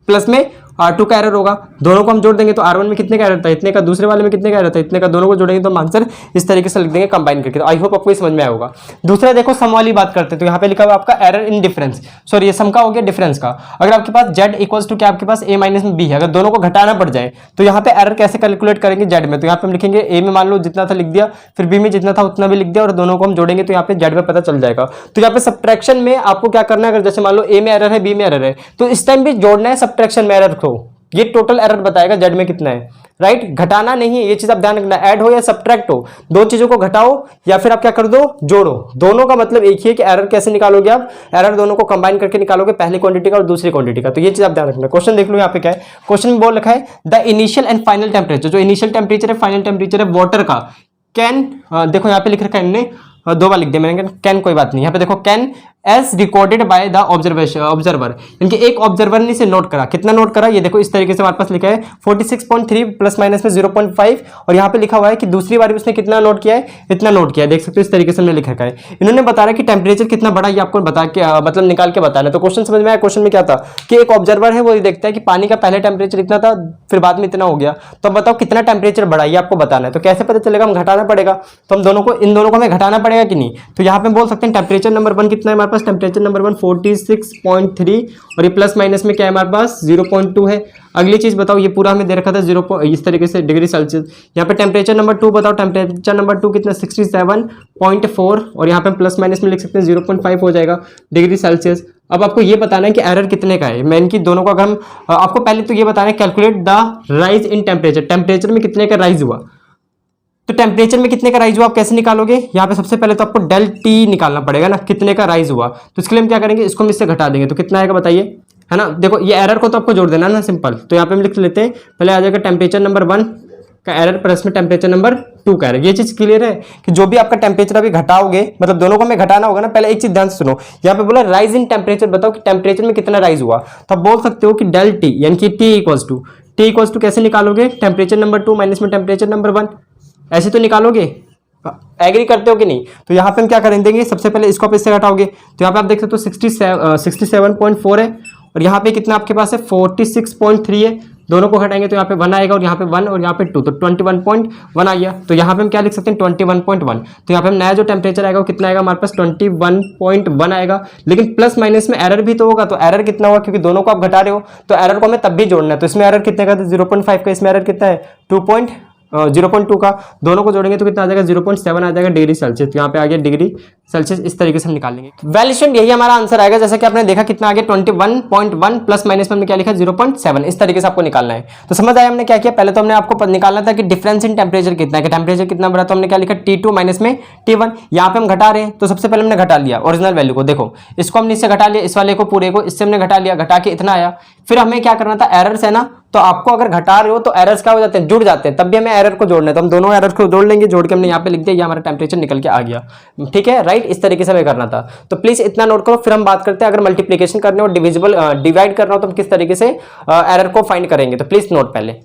प्लस में R2 का एरर होगा, दोनों को हम जोड़ देंगे तो R1 में कितने का एरर था, इतने का, दूसरे वाले में कितने का एरर था, इतने का, दोनों को जोड़ेंगे तो हम आंसर इस तरीके से लिख देंगे कंबाइन करके। तो आई होप आपको ये समझ में आया होगा। दूसरा देखो सम वाली बात करते हैं, तो यहाँ पे लिखा हुआ आपका एरर इन डिफरेंस, सॉरी ये सम का हो गया डिफरेंस का। अगर आपके पास Z इक्वल्स टू क्या आपके पास A माइनस में B है, अगर दोनों को घटाना पड़ जाए तो यहाँ पे एरर कैसे कैलकुलेट करेंगे Z में, तो यहाँ पे हम लिखेंगे A में मान लो जितना था लिख दिया, फिर B में जितना था उतना भी लिख दिया, और दोनों को हम जोड़ेंगे तो यहाँ पे Z में पता चल जाएगा। तो यहाँ पे सब्ट्रैक्शन में आपको क्या करना है, अगर जैसे मान लो A में एरर है, B में एरर है, तो इस टाइम भी जोड़ना है सब्ट्रैक्शन में एरर को, ये टोटल एरर बताएगा जेड में कितना है, राइट। घटाना नहीं है, ये चीज आप ध्यान रखना, ऐड हो या सब्ट्रैक्ट हो, दो चीजों को घटाओ या फिर आप क्या कर दो, जोड़ो, दोनों का मतलब एक ही है कि एरर कैसे निकालोगे आप, एरर दोनों को कंबाइन करके निकालोगे, पहली क्वांटिटी का और दूसरी क्वांटिटी का। तो ये चीज आप ध्यान रखना। क्वेश्चन देख लो यहाँ पे क्या है, क्वेश्चन में बोल रखा है the initial and final temperature, जो इनिशियल टेम्परेचर है फाइनल टेम्परेचर है वाटर का, कैन, देखो यहाँ पे लिख रखा है इनने, दो बार लिख दिया मैंने, कैन कोई बात नहीं, यहाँ पे देखो can as recorded by the observer, इनके एक ऑब्जर्वर ने इसे नोट करा, कितना नोट करा, ये देखो इस तरीके से हमारे पास लिखा है 46.3 प्लस माइनस में 0.5, और यहाँ पे लिखा हुआ है कि दूसरी बार उसने कितना नोट किया है, इतना नोट किया है, देख सकते हो इस तरीके से हमने लिखा है। इन्होंने बता रहा है कि टेम्परेचर कितना बड़ा, ये आपको बता के मतलब निकाल के बताना है। तो क्वेश्चन समझ में आया, क्वेश्चन में क्या था कि एक ऑब्जर्वर है वो ये देखता है कि पानी का पहले टेम्परेचर इतना था फिर बाद में इतना हो गया, तो बताओ कितना टेम्परेचर बढ़ा, ये आपको बताना है। तो कैसे पता चलेगा, हम घटाना पड़ेगा, तो हम दोनों को, इन दोनों को हमें घटाना पड़ेगा कि नहीं। तो यहाँ पे बोल सकते हैं टेम्परेचर नंबर 1 कितना है हमारे पास, टेम्परेचर नंबर 1 46.3 और ये प्लस माइनस में क्या है हमारे पास 0.2 है। अगली चीज बताओ, ये पूरा हमें दे रखा था 0 इस तरीके से डिग्री सेल्सियस, यहाँ पे टेम्परेचर नंबर 2 बताओ, टेम्परेचर नंबर 2 कितना 67.4 और यहाँ पे प्लस माइनस में लिख सकते हैं 0.5 हो जाएगा डिग्री सेल्सियस। अब आपको ये बताना है कि एरर कितने का है, मैं इनकी दोनों का, अगर हम आपको पहले तो ये बताना है calculate the rise in temperature, temperature में कितने का राइज हुआ, तो टेम्परेचर में कितने का राइज हुआ आप कैसे निकालोगे, यहाँ पे सबसे पहले तो आपको डेल टी निकालना पड़ेगा ना, कितने का राइज हुआ। तो इसके लिए हम क्या करेंगे, इसको हम इससे घटा देंगे, तो कितना आएगा बताइए, है ना। देखो ये एरर को तो आपको जोड़ देना ना, सिंपल। तो यहाँ पे हम लिख लेते हैं, पहले आ जाएगा टेम्परेचर नंबर 1 का एरर प्लस में टेम्परेचर नंबर 2 का एरर। ये चीज क्लियर है कि जो भी आपका टेम्परेचर अभी घटाओगे, मतलब दोनों को हमें घटाना होगा ना। पहले एक चीज ध्यान से सुनो, यहाँ पे बोला राइज इन टेम्परेचर, बताओ कि टेम्परेचर में कितना राइज हुआ, तो आप बोल सकते हो कि डेल टी यानी कि टी इक्वल्स टू कैसे निकालोगे, टेम्परेचर नंबर 2 माइनस में टेम्परेचर नंबर 1, ऐसे तो निकालोगे। एग्री करते हो कि नहीं। तो यहाँ पे हम क्या करें देंगे, सबसे पहले इसको आप इससे घटाओगे, तो यहाँ पे आप देख सकते हो 67.4 है और यहाँ पे कितना आपके पास है 46.3 है, दोनों को घटाएंगे तो यहाँ पे 1 आएगा और यहाँ पे 1 और यहाँ पे 2, तो 21.1 आ गया। तो यहाँ पे हम क्या लिख सकते हैं 21.1, तो यहाँ पे हम नया जो टेम्परेचर आएगा वो कितना आएगा हमारे पास 21.1 आएगा। लेकिन प्लस माइनस में एरर भी तो होगा, तो एरर कितना होगा, क्योंकि दोनों को आप घटा रहे हो तो एरर को हमें तब भी जोड़ना है। तो इसमें एरर कितने का, 0.5 का, इसमें एरर कितना है 0.2 का, दोनों को जोड़ेंगे तो कितना आ जाएगा 0.7 आ जाएगा डिग्री सेल्सियस। तो यहाँ पे आ गया डिग्री सेल्सियस, इस तरीके से हम निकालेंगे। वेल स्टूडेंट, यही हमारा आंसर आएगा। जैसा कि आपने देखा कितना आ गया 21.1 प्लस माइनस में हमने क्या लिखा 0.7, इस तरीके से आपको निकालना है। तो समझ आया हमने क्या किया, पहले तो हमने आपको निकालना था कि डिफरेंस इन टेम्परेचर कितना है, कि टेम्परेचर कितना बड़ा, तो हमने क्या लिखा T2 माइनस में T1। यहाँ पे हम घटा रहे हैं तो सबसे पहले हमने घटा लिया ओरिजिनल वैल्यू को, देखो इसको हमने इससे घटा लिया, इस वाले को पूरे को इससे हमने घटा लिया, घटा के इतना आया। फिर हमें क्या करना था, एरर्स है ना, तो आपको अगर घटा रहे हो तो एरर्स क्या हो जाते हैं, जुड़ जाते हैं, तब भी हमें एरर को जोड़ना है। तो हम दोनों एरर को जोड़ लेंगे, जोड़ के हमने यहाँ पे लिख दिया, ये हमारा टेम्परेचर निकल के आ गया, ठीक है, राइट। इस तरीके से हमें करना था। तो प्लीज इतना नोट करो, फिर हम बात करते हैं अगर मल्टीप्लिकेशन करने और डिवाइड करना हो तो हम किस तरीके से एरर को फाइंड करेंगे। तो प्लीज नोट पहले।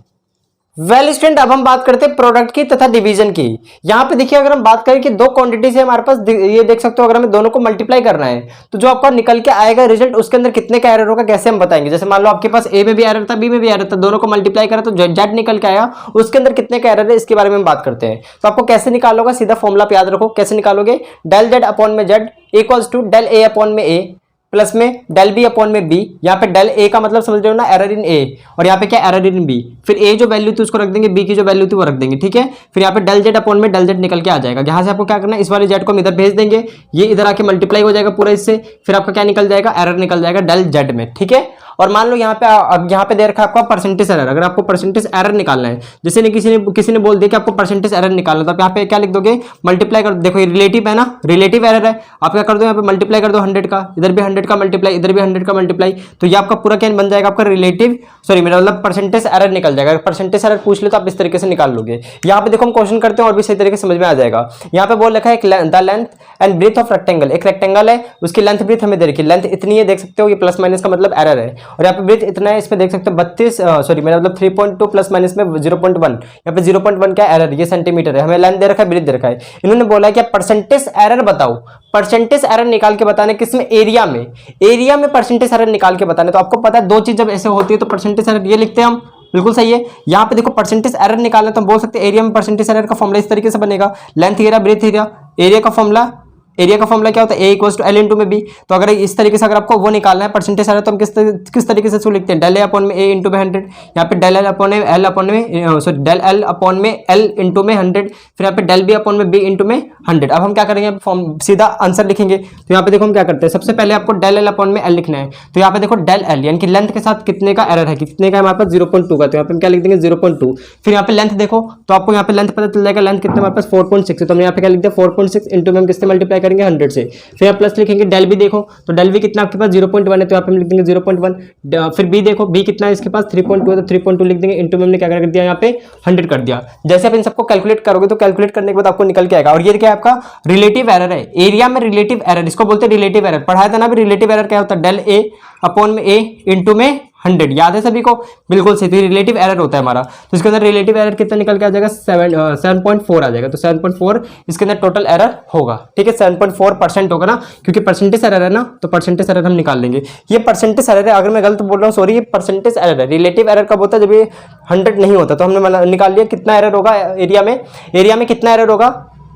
वेल स्टूडेंट, अब हम बात करते हैं प्रोडक्ट की तथा डिवीजन की। यहाँ पे देखिए, अगर हम बात करें कि दो क्वांटिटीज है हमारे पास, ये देख सकते हो, अगर हमें दोनों को मल्टीप्लाई करना है तो जो आपका निकल के आएगा रिजल्ट, उसके अंदर कितने का एरर होगा कैसे हम बताएंगे। जैसे मान लो आपके पास ए में भी एरर था, बी में भी एरर था, दोनों को मल्टीप्लाई करा तो जेड निकल के आया, उसके अंदर कितने का एरर है इसके बारे में हम बात करते हैं। तो आपको कैसे निकालोगे, सीधा फॉर्मूला पे याद रखो, कैसे निकालोगे, डेल जेड अपॉन में Z equals to del A upon में ए प्लस में डेल बी अपॉन में बी। यहाँ पे डेल ए का मतलब समझ रहे हो ना, एरर इन ए, और यहाँ पे क्या एरर इन बी। फिर ए जो वैल्यू थी उसको रख देंगे, बी की जो वैल्यू थी वो रख देंगे, ठीक है। फिर यहाँ पे डेल जेड अपॉन में डेल जेड निकल के आ जाएगा। यहाँ से आपको क्या करना है, इस वाले जेड को हम इधर भेज देंगे, ये इधर आके मल्टीप्लाई हो जाएगा पूरा इससे, फिर आपका क्या निकल जाएगा, एरर निकल जाएगा डेल जेड में, ठीक है। और मान लो यहाँ पे अब यहाँ पे दे रखा है आपका परसेंटेज एरर। अगर आपको परसेंटेज एरर निकालना है, जैसे किसी ने बोल दिया कि आपको परसेंटेज एरर निकालना, तो आप यहाँ पे क्या लिख दोगे, मल्टीप्लाई कर, देखो ये रिलेटिव है ना, रिलेटिव एरर है, आप क्या कर दो यहाँ पे मल्टीप्लाई कर दो 100 का, इधर भी 100 का मल्टीप्लाई, इधर भी 100 का मल्टीप्लाई, तो ये आपका पूरा क्या बन जाएगा, आपका रिलेटिव, सॉरी मेरा मतलब परसेंटेज एरर निकल जाएगा। अगर परसेंटेज एरर पूछ ले तो आप इस तरीके से निकाल लोगे। यहाँ पे देखो हम क्वेश्चन करते हैं और भी सही तरीके से समझ में आ जाएगा। यहाँ पे बोल रखा है the length and breadth of rectangle, एक रेक्टेंगल है उसकी लेंथ ब्रेथ हमें दे रखी है, लेंथ इतनी है, देख सकते हो ये प्लस माइनस का मतलब एरर है, और यहाँ पे ब्रेथ इतना है, इसमें देख सकते हो 32 सॉरी मेरा मतलब 3.2 प्लस माइनस में 0.1, यहाँ पे 0.1 का एरर, ये सेंटीमीटर है, हमें लेंथ दे रखा है, ब्रेथ दे रखा है। इन्होंने बोला है कि परसेंटेज एरर बताओ, परसेंटेज एरर निकाल के बताने, किसमें, एरिया में परसेंटेज एरर निकाल के बताने। तो आपको पता है दो चीज जब ऐसे होती है तो परसेंटेज एरर ये लिखते हैं हम, बिल्कुल सही है। यहाँ पे देखो परसेंटेज एरर निकालना तो हम बोल सकते हैं एरिया में परसेंटेज एरर का फॉर्मूला इस तरीके से बनेगा, length area breadth area, area का फॉर्मूला एरिया का फॉर्मूला क्या होता है, A equals to L into में बी। तो अगर इस तरीके से अगर आपको वो निकालना है परसेंटेज एरर, तो हम किस तरीके से इसको लिखते हैं, डेल ए अपॉन में ए इंटू में 100, यहाँ पे डेल एल अपॉन में एल अपॉन में सॉरी डेल एल अपॉन में एल इंटू में 100, फिर यहाँ पे डेल बी अपॉन में बी इंटू में 100। अब हम क्या करेंगे, फॉर्म सीधा आंसर लिखेंगे। तो यहाँ पे देखो हम क्या करते हैं, सबसे पहले आपको डेल एल अपॉन में एल लिखना है। तो यहाँ पे देखो डेल एल यानी कि लेंथ के साथ कितने का एरर है, कितने का हमारे पास 0.2 का, तो यहाँ पे हम क्या लिख देंगे 0.2। फिर यहाँ पे लेंथ देखो, तो आपको यहाँ पे लेंथ पता चल जाएगा, लेंथ कितने हमारे पास 4.6 है, तो हम यहाँ पे क्या लिख दिया 4.6 इंटू में हम किससे मल्टीप्लाई करेंगे 100 से। फिर आप प्लस लिखेंगे, डेल बी देखो, तो डेल बी कितना आपके पास 0.1 है, तो यहाँ पे हम लिख देंगे 0.1। फिर बी देखो, बी कितना है इसके पास 3.2 है, तो 3.2 लिख देंगे, इंटू में हमने क्या कर दिया यहाँ पे 100 कर दिया। जैसे आप इन सबको कैलकुलेट करोगे तो कैलकुलेट करने के बाद आपको निकल के आएगा। और ये क्या है आपका रिलेटिव एरर है, एरिया में रिलेटिव एरर, इसको बोलते हैं रिलेटिव एरर। पढ़ाया था ना भी रिलेटिव एरर क्या होता है, डेल ए अपॉन में ए इंटू में 100, याद है सभी को, बिल्कुल सही। तो रिलेटिव एरर होता है हमारा, तो इसके अंदर रिलेटिव एरर कितना निकल के आ जाएगा 7.4 आ जाएगा। तो 7.4 इसके अंदर टोटल एरर होगा, ठीक है 7.4% होगा ना, क्योंकि परसेंटेज एरर है ना, तो परसेंटेज एरर हम निकाल लेंगे। ये परसेंटेज एरर है, अगर मैं गलत बोल रहा हूँ सॉरी, ये परसेंटेज एरर है। रिलेटिव एरर कब होता है, जब ये 100 नहीं होता। तो हमने निकाल लिया कितना एरर होगा एरिया में, एरिया में कितना एरर होगा,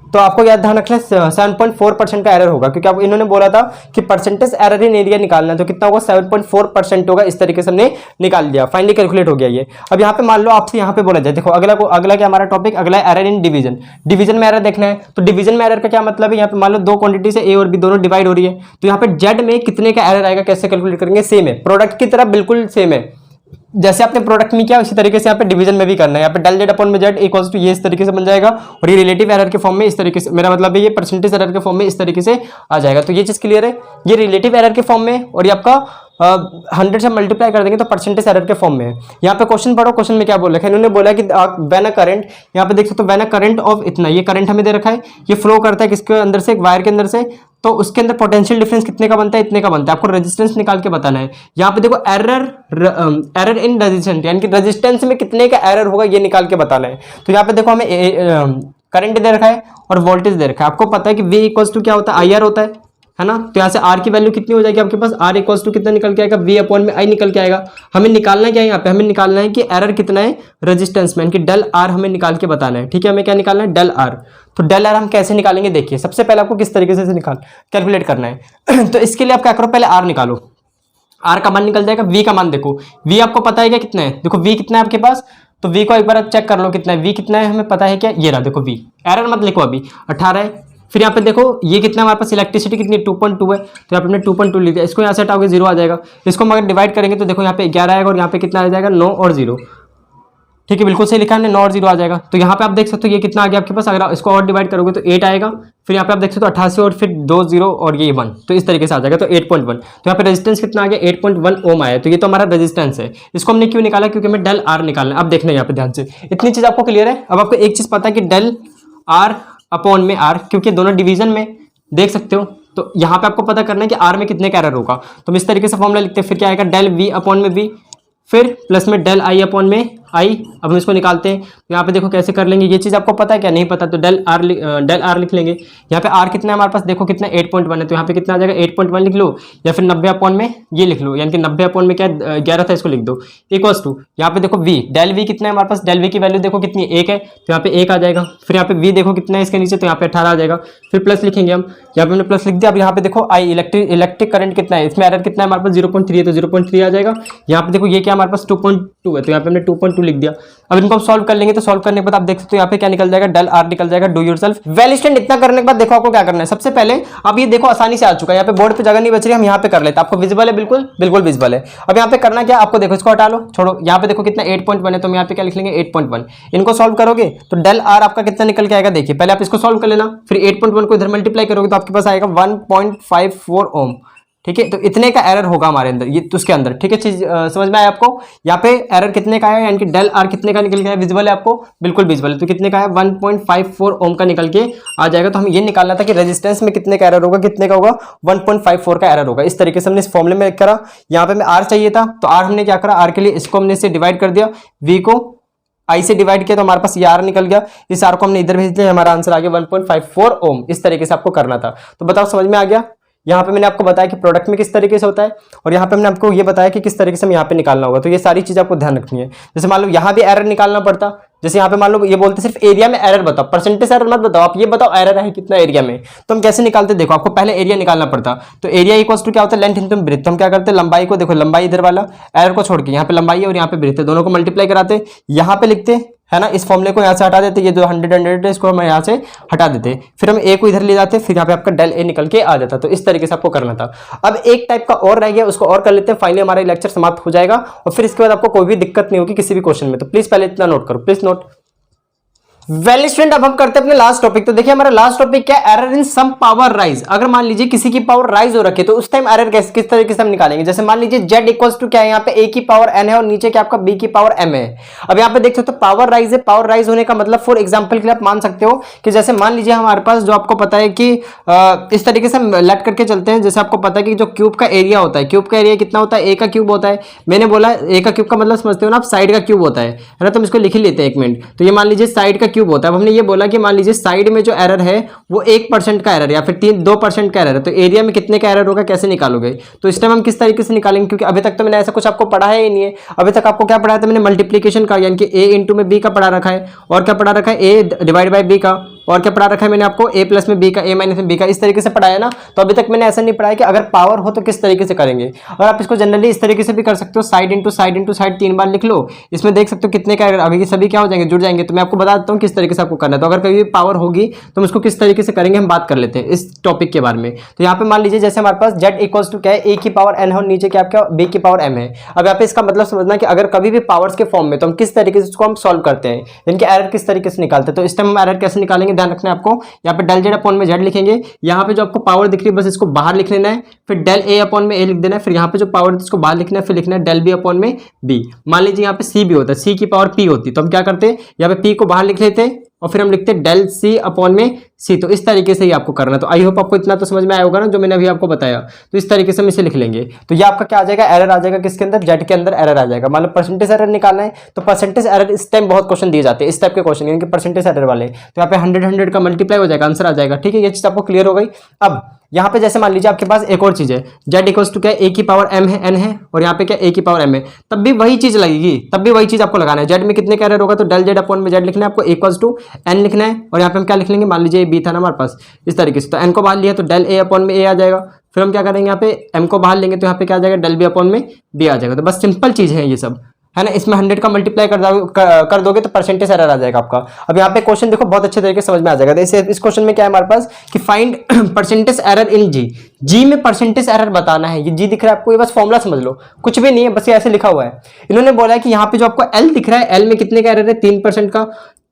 तो आपको याद ध्यान रखना 7.4% का एरर होगा, क्योंकि अब इन्होंने बोला था कि परसेंटेज एरर इन एरिया निकालना है, तो कितना होगा 7.4% होगा। इस तरीके से हमने निकाल दिया, फाइनली कैलकुलेट हो गया ये। अब यहाँ पे मान लो आपसे यहाँ पे बोला जाए, देखो अगला क्या हमारा टॉपिक, अगला एरर इन डिवीजन। डिवीजन में एरर देखना है, तो डिवीजन में एरर का क्या मतलब है, यहाँ पे मान लो दो क्वांटिटी से ए और बी दोनों डिवाइड हो रही है, तो यहाँ पे जेड में कितने का एरर आएगा, कैसे कैलकुलेट करेंगे, सेम है, प्रोडक्ट की तरह बिल्कुल सेम है। जैसे आपने प्रोडक्ट में किया उसी तरीके से यहाँ पे डिवीजन में भी करना है। यहाँ पे डेल जेड अपॉन में जेड इक्वल्स टू ये इस तरीके से बन जाएगा, और ये रिलेटिव एरर के फॉर्म में इस तरीके से, मेरा मतलब है ये परसेंटेज एरर के फॉर्म में इस तरीके से आ जाएगा। तो ये चीज क्लियर है, ये रिलेटिव एरर के फॉर्म में, और ये आपका 100 से मल्टीप्लाई कर देंगे तो परसेंटेज एरर के फॉर्म में है। यहाँ पे क्वेश्चन पढ़ो, क्वेश्चन में क्या बोल रखा है, इन्होंने बोला कि व्हेन अ करंट, यहाँ पे देख सकते हो व्हेन अ करंट ऑफ इतना, ये करंट हमें दे रखा है, ये फ्लो करता है किसके अंदर से, एक वायर के अंदर से, तो उसके अंदर पोटेंशियल डिफरेंस कितने का बनता है, इतने का बनता है। आपको रेजिस्टेंस निकाल के बताना है। यहाँ पे देखो एरर इन रेजिस्टेंस, यानी कि रेजिस्टेंस में कितने का एरर होगा ये निकाल के बताना है। तो यहाँ पे देखो हमें करंट दे रखा है और वोल्टेज दे रखा है। आपको पता है कि V इक्वल्स टू क्या होता है, IR होता है ना। तो यहाँ से R की वैल्यू कितनी हो जाएगी आपके पास, R इक्वल्स टू कितना निकल के आएगा, V अपॉन में I निकल के आएगा। हमें निकालना क्या है, यहाँ पे हमें निकालना है कि एरर कितना है रेजिस्टेंस में, कि डेल R हमें निकाल के बताना है, ठीक है। हमें क्या निकालना है, डेल R। तो डेल R हम कैसे निकालेंगे, देखिए सबसे पहले आपको किस तरीके से कैलकुलेट करना है। तो इसके लिए आप क्या करो, पहले R निकालो, R का मान निकल जाएगा। V का मान देखो, V आपको पता है क्या कितना है, देखो V कितना है आपके पास, तो V को एक बार चेक कर लो कितना है, V कितना है हमें पता है क्या, ये रहा देखो V, एरर मत लिखो अभी, 18 है। फिर यहाँ पे देखो ये कितना हमारे पास इलेक्ट्रिसिटी कितनी 2.2 है, तो यहाँ पे हमने 2.2 लिख दिया। इसको यहाँ से हटाओगे 0 आ जाएगा। इसको हम अगर डिवाइड करेंगे तो देखो यहाँ पे 11 आएगा और यहाँ पे कितना आ जाएगा 9 और 0, ठीक है बिल्कुल सही लिखा हमने, 9 और 0 आ जाएगा। तो यहाँ पे आप देख सकते हो ये कितना आ गया आपके पास, अगर आप इसको और डिवाइड करोगे तो 8 आएगा। फिर यहाँ पे आप देख सकते हो 88 और फिर 2 0 और ये 1, तो इस तरीके से आ जाएगा। तो 8.1, तो यहाँ पे रेजिस्टेंस कितना आ गया 8.1 ओम आया। तो ये तो हमारा रेजिस्टेंस है। इसको हमने क्यों निकाला, क्योंकि हमें डेल आर निकालना है। अब देखना है यहाँ पे ध्यान से, इतनी चीज आपको क्लियर है। अब आपको एक चीज पता है कि डेल आर अपॉन में आर, क्योंकि दोनों डिवीजन में देख सकते हो, तो यहाँ पे आपको पता करना है कि आर में कितने का एरर होगा। तो हम इस तरीके से फॉर्मूला लिखते हैं। फिर क्या आएगा, डेल वी अपॉन में वी, फिर प्लस में डेल आई अपॉन में आई। अब हम इसको निकालते हैं, तो यहाँ पे देखो कैसे कर लेंगे, ये चीज़ आपको पता है क्या, नहीं पता, तो डेल आर लिख लेंगे। यहाँ पे आर कितना है हमारे पास, देखो कितना 8.1 है, तो यहाँ पे कितना आ जाएगा 8.1 लिख लो, या फिर 90 अपॉन में ये लिख लो, यानी कि 90 अपॉन में क्या 11 था, इसको लिख दो, इक्वल्स टू यहाँ पे देखो वी, डेल वी कितना है हमारे पास, डेल वी की वैल्यू देखो कितनी 1 है, तो यहाँ पे 1 आ जाएगा। फिर यहाँ पे वी देखो कितना है इसके नीचे, तो यहाँ पे 18 आ जाएगा। फिर प्लस लिखेंगे हम, यहाँ पे हमने प्लस लिख दिया। अब यहाँ पे देखो आई इलेक्ट्रिक करंट कितना है, इसमें एरर कितना है हमारे पास 0.3 है, तो 0.3 आ जाएगा। यहाँ पे देखो ये क्या हमारे पास 2.2 है, तो यहाँ पे हमने 2.2 लिख दिया। अब इनको हम सॉल्व कर लेंगे, तो सॉल्व करने के बाद आप देख सकते हो यहाँ पे क्या निकल जाएगा, डेल आर निकल जाएगा। Do yourself well stand. इतना करने के बाद देखो आपको क्या करना है, सबसे पहले अब ये देखो आसानी से आ चुका है, यहाँ पे बोर्ड पे जगह नहीं बच रही, हम यहाँ पे कर लेते हैं। आपको विजिबल है, बिल्कुल बिल्कुल विजिबल है। अब यहाँ पे करना क्या, आपको देखो इसको हटा लो, छोड़ो। यहाँ पे देखो कितना 8.1 है, तो हम यहाँ पे क्या लिख लेंगे 8.1। इनको सॉल्व करोगे तो डेल आर आपका कितना निकल के आएगा, देखिए पहले आप इसको सॉल्व कर लेना, फिर 8.1 को इधर मल्टीप्लाई करोगे तो आपके पास आएगा 1.54 ओम, ठीक है। तो इतने का एरर होगा हमारे अंदर, ये तो उसके अंदर, ठीक है। चीज समझ में आया आपको, यहाँ पे एरर कितने का है, यानी कि डेल आर कितने का निकल गया है, विजिबल है आपको, बिल्कुल विजिबल है। तो कितने का है 1.54 ओम का निकल के आ जाएगा। तो हम ये निकालना था कि रेजिस्टेंस में कितने का एरर होगा, कितने का होगा 1.54 का एरर होगा। इस तरीके से हमने इस फॉर्मूले में करा। यहाँ पे हमें आर चाहिए था, तो आर हमने क्या करा, आर के लिए इसको हमने इससे डिवाइड कर दिया, वी को आई से डिवाइड किया, तो हमारे पास ये आर निकल गया। इस आर को हमने इधर भेज दिया, हमारा आंसर आ गया 1.54 ओम। इस तरीके से आपको करना था। तो बताओ समझ में आ गया। यहाँ पे मैंने आपको बताया कि प्रोडक्ट में किस तरीके से होता है, और यहाँ पे मैंने आपको ये बताया कि किस तरीके से हम यहाँ पे निकालना होगा। तो ये सारी चीज़ आपको ध्यान रखनी है। जैसे मान लो यहाँ भी एरर निकालना पड़ता, जैसे यहाँ पे मान लो ये बोलते सिर्फ एरिया में एरर बताओ, परसेंटेज एरर मत बताओ, आप ये बताओ एरर है कितना एरिया में। तो हम कैसे निकालते, देखो आपको पहले एरिया निकालना पड़ता। तो एरिया इक्वल्स टू क्या होता है, लेंथ इंटू ब्रेथ। तो हम क्या करते हैं, लंबाई को देखो, लंबाई इधर वाला एरर को छोड़ के यहाँ पे लंबाई है और यहाँ पे ब्रेथ है, दोनों को मल्टीप्लाई कराते, यहाँ पे लिखते है ना, इस फॉर्मूले को यहाँ से हटा देते, ये जो 100 है इसको हम यहाँ से हटा देते, फिर हम ए को इधर ले जाते, फिर यहाँ पे आपका डेल ए निकल के आ जाता। तो इस तरीके से आपको करना था। अब एक टाइप का और रह गया, उसको और कर लेते हैं, फाइनली हमारा लेक्चर समाप्त हो जाएगा और फिर इसके बाद आपको कोई भी दिक्कत नहीं होगी किसी भी क्वेश्चन में। तो प्लीज पहले इतना नोट करो, प्लीज नोट। वेल स्टूडेंट, अब हम करते हैं अपने लास्ट टॉपिक। तो देखिए हमारा लास्ट टॉपिक क्या है, error in sum power rise. अगर मान लीजिए किसी की पावर राइज हो रखी है तो उस टाइम एरर किस तरीके से हम निकालेंगे। जैसे मान लीजिए z इक्वल्स टू क्या है, यहाँ पे a की पावर n है और नीचे क्या आपका b की पावर m है। अब यहाँ पे देख सकते हो पावर राइज है, पावर राइज होने का मतलब फॉर एग्जांपल के लिए आप मान सकते हो कि जैसे मान लीजिए हमारे पास जो आपको पता है कि इस तरीके से हम लेट करके चलते हैं। जैसे आपको पता है कि जो क्यूब का एरिया होता है, क्यूब का एरिया कितना होता है, a का क्यूब होता है। मैंने बोला a का क्यूब का मतलब समझते हो ना आप, साइड का क्यूब होता है ना। तो हम इसको लिख ही लेते हैं 1 मिनट। तो ये मान लीजिए साइड का क्यूब होता है। अब हमने ये बोला कि मान लीजिए साइड में जो एरर है वो 1% का एरर या फिर 2% का एरर है, तो एरिया में कितने का एरर होगा, कैसे निकालोगे। तो इस टाइम हम किस तरीके से निकालेंगे, क्योंकि अभी तक तो मैंने ऐसा कुछ आपको पढ़ा है ही नहीं है। अभी तक आपको क्या पढ़ाया था मैंने, मल्टीप्लीकेशन का, यानी कि a इंटू में b का पढ़ा रखा है, और क्या पढ़ा रखा है, a डिवाइड बाई b का, और क्या पढ़ा रखा है मैंने आपको, a प्लस में b का, a माइनस में b का, इस तरीके से पढ़ाया ना। तो अभी तक मैंने ऐसा नहीं पढ़ाया कि अगर पावर हो तो किस तरीके से करेंगे। और आप इसको जनरली इस तरीके से भी कर सकते हो, side into side into side 3 बार लिख लो। इसमें देख सकते हो कितने का एरर, अभी ये सभी क्या हो जाएंगे, जुड़ जाएंगे। तो मैं आपको बता देता हूँ किस तरीके से आपको करना है। तो अगर कभी पावर होगी तो हम इसको किस तरीके से करेंगे, हम बात कर लेते हैं इस टॉपिक के बारे में। तो यहाँ पे मान लीजिए जैसे हमारे पास z इक्वल्स टू क्या है, a की पावर n है और नीचे क्या आपका b की पावर m है। अब यहाँ पे इसका मतलब समझना कि अगर कभी भी पावर्स के फॉर्म में तो हम किस तरीके से इसको हम सॉल्व करते हैं, यानी कि एरर किस तरीके से निकालते हैं। तो इस टाइम हम एरर कैसे निकालेंगे, ध्यान रखना है आपको। यहाँ पे डेल z अपॉन में z लिखेंगे, यहाँ पे जो आपको पावर दिख रही है बस इसको बाहर लिख लेना है, फिर डेल a अपॉन में a लिख देना है, फिर यहाँ पे जो पावर इसको बाहर लिखना है, फिर लिखना है डेल b अपॉन में b। मान लीजिए यहाँ पे c भी होता है, c की पावर p होती है, तो हम क्या करते हैं, यहाँ पे p को बाहर लिख लेते हैं और फिर हम लिखते हैं डेल सी अपॉन में सी। तो इस तरीके से ही आपको करना। तो आई होप आपको इतना तो समझ में आया होगा ना जो मैंने अभी आपको बताया। तो इस तरीके से हम इसे लिख लेंगे। तो ये आपका क्या आ जाएगा, एरर आ जाएगा किसके अंदर, जेड के अंदर एरर आ जाएगा। मतलब परसेंटेज एरर निकालना है तो परसेंटेज एरर इस टाइम बहुत क्वेश्चन दिए जाते हैं, इस टाइप के क्वेश्चन यानी कि परसेंटेज एरर वाले। तो यहाँ पे 100 का मल्टीप्लाई हो जाएगा, आंसर आ जाएगा। ठीक है, ये चीज आपको क्लियर हो गई। अब यहाँ पे जैसे मान लीजिए आपके पास एक और चीज है, z इक्वल्स टू क्या है, a की पावर m है, n है, और यहाँ पे क्या a की पावर m है, तब भी वही चीज लगेगी, तब भी वही चीज आपको लगाना है। z में कितने का एरर होगा, तो डेल z अपॉन में z लिखना है आपको, इक्वल्स टू n लिखना है, और यहाँ पे हम क्या लिख लेंगे, मान लीजिए b था ना हमारे पास, इस तरीके से। तो n को बाहर लिया तो डेल a अपॉन में a आ जाएगा, फिर हम क्या करेंगे, यहाँ पे m को बाहर लेंगे तो यहाँ पे क्या आ जाएगा, डेल b अपॉन में b आ जाएगा। तो बस सिंपल चीज है ये सब, है ना। इसमें 100 का मल्टीप्लाई कर दोगे तो परसेंटेज एरर आ जाएगा आपका। अब यहाँ पे क्वेश्चन देखो बहुत अच्छे तरीके से समझ में आ जाएगा। इस क्वेश्चन में क्या है हमारे पास कि फाइंड परसेंटेज एरर इन जी। जी में परसेंटेज एरर बताना है। ये जी दिख रहा है आपको, ये बस फॉर्मूला समझ लो, कुछ भी नहीं है, बस ये ऐसे लिखा हुआ है। इन्होंने बोला है कि यहाँ पे जो आपको एल दिख रहा है, एल में कितने का एरर है, 3% का,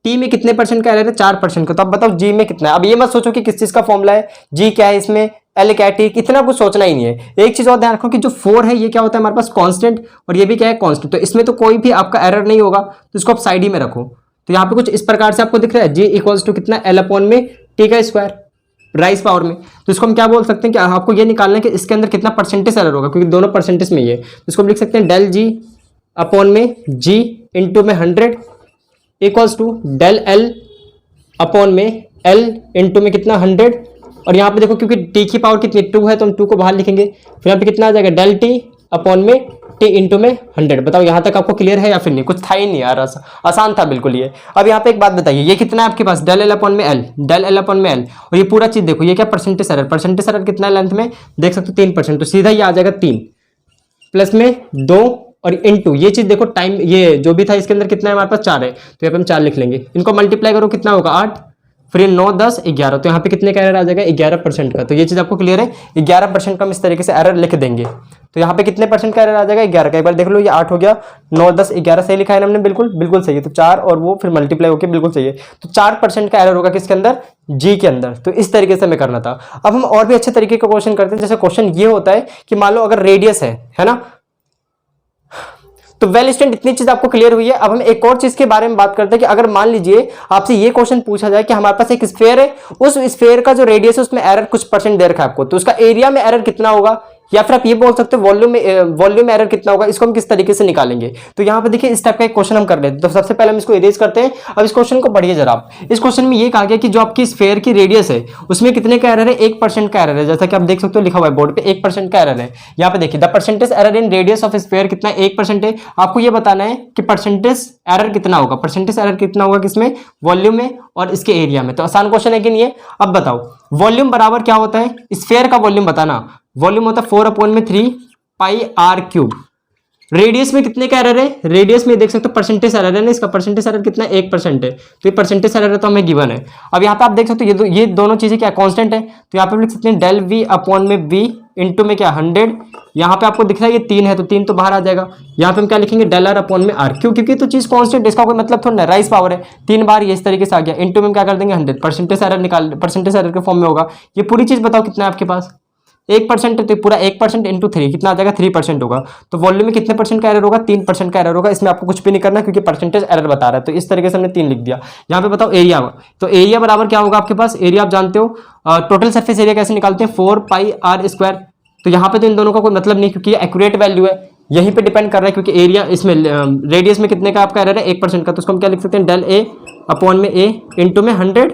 टी में कितने परसेंट का एरर है, 4% का। तो अब बताओ जी में कितना है। अब ये मत सोचो कि किस चीज का फॉर्मूला है, जी क्या है इसमें, एल क्या है, टी, इतना कुछ सोचना ही नहीं है। एक चीज और ध्यान रखो कि जो 4 है ये क्या होता है हमारे पास, कांस्टेंट, और ये भी क्या है, कांस्टेंट। तो इसमें तो कोई भी आपका एरर नहीं होगा, तो इसको आप साइड ही में रखो। तो यहाँ पे कुछ इस प्रकार से आपको दिख रहा है, जी इक्वल्स टू कितना, एल अपॉन में टी का स्क्वायर राइज पावर में। तो इसको हम क्या बोल सकते हैं कि आपको ये निकालना है कि इसके अंदर कितना परसेंटेज एरर होगा, क्योंकि दोनों परसेंटेज में ही है। तो इसको हम लिख सकते हैं डेल जी अपॉन में जी इंटू में 100 equals to del L upon में एल इंटू में कितना 100, और यहाँ पे देखो क्योंकि टी की पावर कितनी 2 है तो हम 2 को बाहर लिखेंगे, फिर यहाँ पे कितना आ जाएगा, डेल टी अपॉन में टी इंटू में 100। बताओ यहाँ तक आपको क्लियर है या फिर नहीं, कुछ था ही नहीं यार, आसान था बिल्कुल ये। अब यहाँ पे एक बात बताइए, ये कितना है आपके पास, डेल एल अपॉन में एल, डेल एल अपॉन में एल, और ये पूरा चीज देखो ये क्या परसेंटेज एरर, परसेंटेज एरर कितना है लेंथ में देख सकते हो 3%, तो सीधा ये आ जाएगा 3 प्लस में 2 और इंटू ये चीज देखो टाइम, ये जो भी था इसके अंदर कितना है हमारे पास 4 है, तो यहाँ पे हम 4 लिख लेंगे। इनको मल्टीप्लाई करो कितना होगा 8, फिर 9 10 11, तो यहाँ पे कितने का एरर आ जाएगा 11% का। तो ये चीज आपको क्लियर है, 11% का हम इस तरीके से एरर लिख देंगे। तो यहाँ पे कितने परसेंट का एरर आ जाएगा 11 का, एक बार देख लो, ये 8 हो गया, 9 10 11 सही लिखा है ना हमने, बिल्कुल बिल्कुल सही है। तो 4 और वो फिर मल्टीप्लाई होकर बिल्कुल सही है। तो 4% का एरर होगा किसके अंदर, जी के अंदर। तो इस तरीके से हमें करना था। अब हम और भी अच्छे तरीके का क्वेश्चन करते हैं। जैसे क्वेश्चन ये होता है कि मान लो अगर रेडियस है ना, तो वेल स्टूडेंट इतनी चीज आपको क्लियर हुई है। अब हम एक और चीज के बारे में बात करते हैं कि अगर मान लीजिए आपसे ये क्वेश्चन पूछा जाए कि हमारे पास एक स्फीयर है, उस स्फीयर का जो रेडियस है उसमें एरर कुछ परसेंट दे रखा है आपको, तो उसका एरिया में एरर कितना होगा, या फिर आप ये बोल सकते हो वॉल्यूम एरर कितना होगा, इसको हम किस तरीके से निकालेंगे। तो यहाँ पे देखिए इस टाइप का एक क्वेश्चन हम कर लेते हैं। तो सबसे पहले हम इसको इरेज करते हैं। अब इस क्वेश्चन को पढ़िए जरा आप। इस क्वेश्चन में ये कहा गया कि जो आपकी स्फेयर की रेडियस है उसमें कितने का एरर है, 1% का एरर है। जैसा कि आप देख सकते हो लिखा हुआ है बोर्ड पे 1% का एरर है। यहाँ पे देखिए the percentage error in radius of sphere कितना 1% है। आपको ये बताना है कि परसेंटेज एरर कितना होगा, परसेंटेज एरर कितना होगा किसमें, वॉल्यूम में और इसके एरिया में। तो आसान क्वेश्चन है कि नहीं है। अब बताओ वॉल्यूम बराबर क्या होता है, स्फेयर का वॉल्यूम बताना। वॉल्यूम होता है 4/3 पाई r क्यूब। रेडियस में कितने का एरर है, रेडियस में देख सकते हो परसेंटेज एरर है ना, इसका परसेंटेज एरर कितना 1% है। तो ये परसेंटेज एरर तो हमें गिवन है। अब यहाँ पे आप देख सकते हो ये दोनों चीजें क्या कांस्टेंट है। तो यहाँ पे लिख सकते हैं डेल v अपॉन में v इंटू में क्या 100। यहाँ पे आपको दिख रहा है ये 3 है तो 3 तो बाहर आ जाएगा। यहाँ पे हम क्या लिखेंगे डेल r अपॉन में r, क्यों, क्योंकि तो चीज कांस्टेंट, इसका कोई मतलब थोड़ा ना, राइज पावर है 3 बार ये इस तरीके से आ गया। इंटू में क्या कर देंगे 100, परसेंटेज एरर निकाल, परसेंटेज एरर के फॉर्म में होगा। ये पूरी चीज बताओ कितना है आपके पास, 1% है तो पूरा 1% इंटू 3 कितना आ जाएगा 3% होगा। तो वॉल्यूम में कितने परसेंट का एरर होगा, 3% का एरर होगा। इसमें आपको कुछ भी नहीं करना क्योंकि परसेंटेज एरर बता रहा है। तो इस तरीके से हमने 3 लिख दिया। यहाँ पे बताओ एरिया, तो एरिया बराबर क्या होगा आपके पास, एरिया आप जानते हो टोटल सरफेस एरिया कैसे निकालते हैं 4 पाई r स्क्वायर। तो यहाँ पे तो इन दोनों का कोई मतलब नहीं क्योंकि ये एक्यूरेट वैल्यू है, यहीं पे डिपेंड कर रहा है क्योंकि एरिया इसमें रेडियस में कितने का आपका एरर है 1% का। तो उसको हम क्या लिख सकते हैं डेल a अपॉन में a इंटू में 100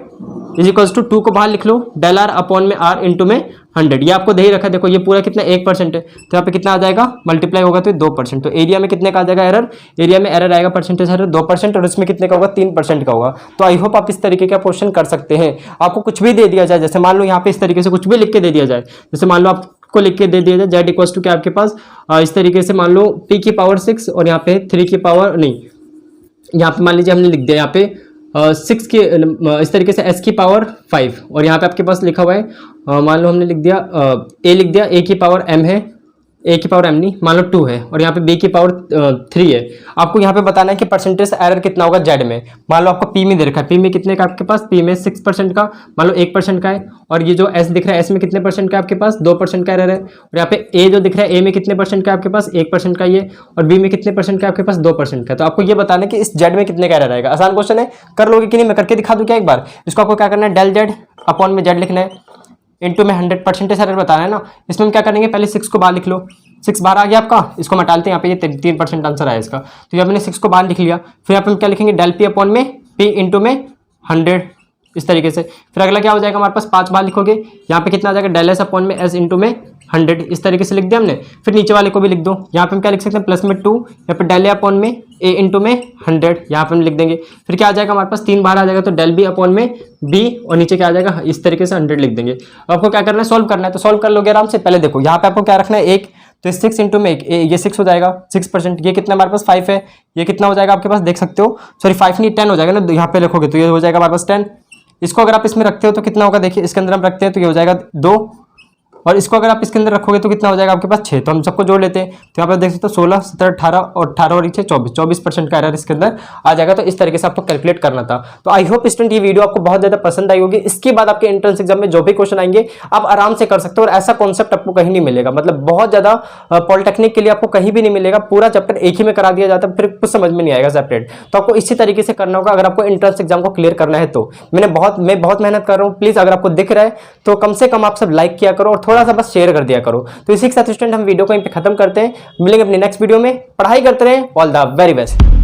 इज इक्वल्स टू 2 को बाहर लिख लो डेल r अपॉन में r इंटू में 100। ये आपको दे ही रखा है, देखो ये पूरा कितना 1% है तो यहाँ पे कितना आ जाएगा मल्टीप्लाई होगा तो 2%। तो एरिया में कितने का आ जाएगा एरर, एरिया में एरर आएगा परसेंटेज एरर 2% और इसमें कितने का होगा 3% का होगा। तो आई होप आप इस तरीके का क्वेश्चन कर सकते हैं। आपको कुछ भी दे दिया जाए, जैसे मान लो यहाँ पे इस तरीके से कुछ भी लिख के दे दिया जाए, जैसे मान लो आपको लिख के दे दिया जाए जेड इक्वल्स टू क्या आपके पास इस तरीके से मान लो p की पावर 6 और यहाँ पे 3 की पावर नहीं, यहाँ पे मान लीजिए हमने लिख दिया यहाँ पे 6 की इस तरीके से s की पावर 5 और यहाँ पे आपके पास लिखा हुआ है मान लो हमने लिख दिया a लिख दिया, a की पावर m है, a की पावर m नहीं मान लो 2 है और यहाँ पे b की पावर 3 है। आपको यहाँ पे बताना है कि परसेंटेज एरर कितना होगा z में। मान लो आपको p में दे रखा है, p में कितने का आपके पास, p में 6% का मान लो 1% का है और ये जो s दिख रहा है s में कितने परसेंट का आपके पास 2% का एरर है और यहाँ पे a जो दिख रहा है a में कितने परसेंट का आपके पास 1% का ये और b में कितने परसेंट का आपके पास 2% का। तो आपको ये बताना है कि इस z में कितने का एरर आएगा। आसान क्वेश्चन है, कर लोगे कि नहीं, मैं करके दिखा दूं क्या एक बार। इसको आपको क्या करना है डेल z अपॉन में z लिखना है इंटू में 100 परसेंटेज एरर बताना है ना। इसमें हम क्या करेंगे पहले 6 को बाहर लिख लो, 6 बाहर आ गया आपका, इसको मैं डालते हैं यहाँ पे ये 3% आंसर आया इसका। तो यहाँ मैंने 6 को बाहर लिख लिया। फिर यहाँ पे हम क्या लिखेंगे डेल p अपॉन में p इंटू में 100 इस तरीके से। फिर अगला क्या हो जाएगा हमारे पास 5 बार लिखोगे, यहाँ पे कितना आ जाएगा डेल s अपॉन में s इंटू में 100 इस तरीके से लिख दिया हमने। फिर नीचे वाले को भी लिख दो, यहाँ पे हम क्या लिख सकते हैं प्लस में 2, यहाँ पे डेल a अपॉन में a इंटू में 100 यहाँ पे हम लिख देंगे। फिर क्या आ जाएगा हमारे पास 3 बार आ जाएगा तो डेल b अपॉन में b और नीचे क्या आ जाएगा इस तरीके से 100 लिख देंगे। अब आपको क्या करना है सोल्व करना है, तो सोल्व कर लोगे आराम से। पहले देखो यहाँ पे आपको क्या रखना है 1, तो 6 इंटू में 1 ये 6 हो जाएगा 6%। ये कितना हमारे पास 5 है, ये कितना हो जाएगा आपके पास देख सकते हो, सॉरी 5 नहीं 10 हो जाएगा ना, यहाँ पे लिखोगे तो ये हो जाएगा हमारे पास 10। इसको अगर आप इसमें रखते हो तो कितना होगा, देखिए इसके अंदर हम रखते हैं तो ये हो जाएगा 2 और इसको अगर आप इसके अंदर रखोगे तो कितना हो जाएगा आपके पास 6। तो हम सबको जोड़ लेते हैं तो यहाँ पर देख सकते हो 16, 17, 18 और 18 और 24% का एरर इसके अंदर आ जाएगा। तो इस तरीके से आपको कैलकुलेट करना था। तो आई होप स्टूडेंट ये वीडियो आपको बहुत ज्यादा पसंद आई होगी। इसके बाद आपके एंट्रेंस एग्जाम में जो भी क्वेश्चन आएंगे आप आराम से कर सकते हो और ऐसा कॉन्सेप्ट आपको कहीं नहीं मिलेगा, मतलब बहुत ज्यादा पॉलिटेक्निक के लिए आपको कहीं भी नहीं मिलेगा। पूरा चैप्टर एक ही में करा दिया जाता है, फिर कुछ समझ में नहीं आएगा सेपरेट। तो आपको इसी तरीके से करना होगा अगर आपको एंट्रेंस एग्जाम को क्लियर करना है। तो मैं बहुत मेहनत कर रहा हूँ, प्लीज अगर आपको दिख रहा है तो कम से कम आप सब लाइक किया करो और थोड़ा सा बस शेयर कर दिया करो। तो इसी के साथ स्टूडेंट हम वीडियो को यहीं पे खत्म करते हैं, मिलेंगे अपने नेक्स्ट वीडियो में। पढ़ाई करते रहें, ऑल द वेरी बेस्ट।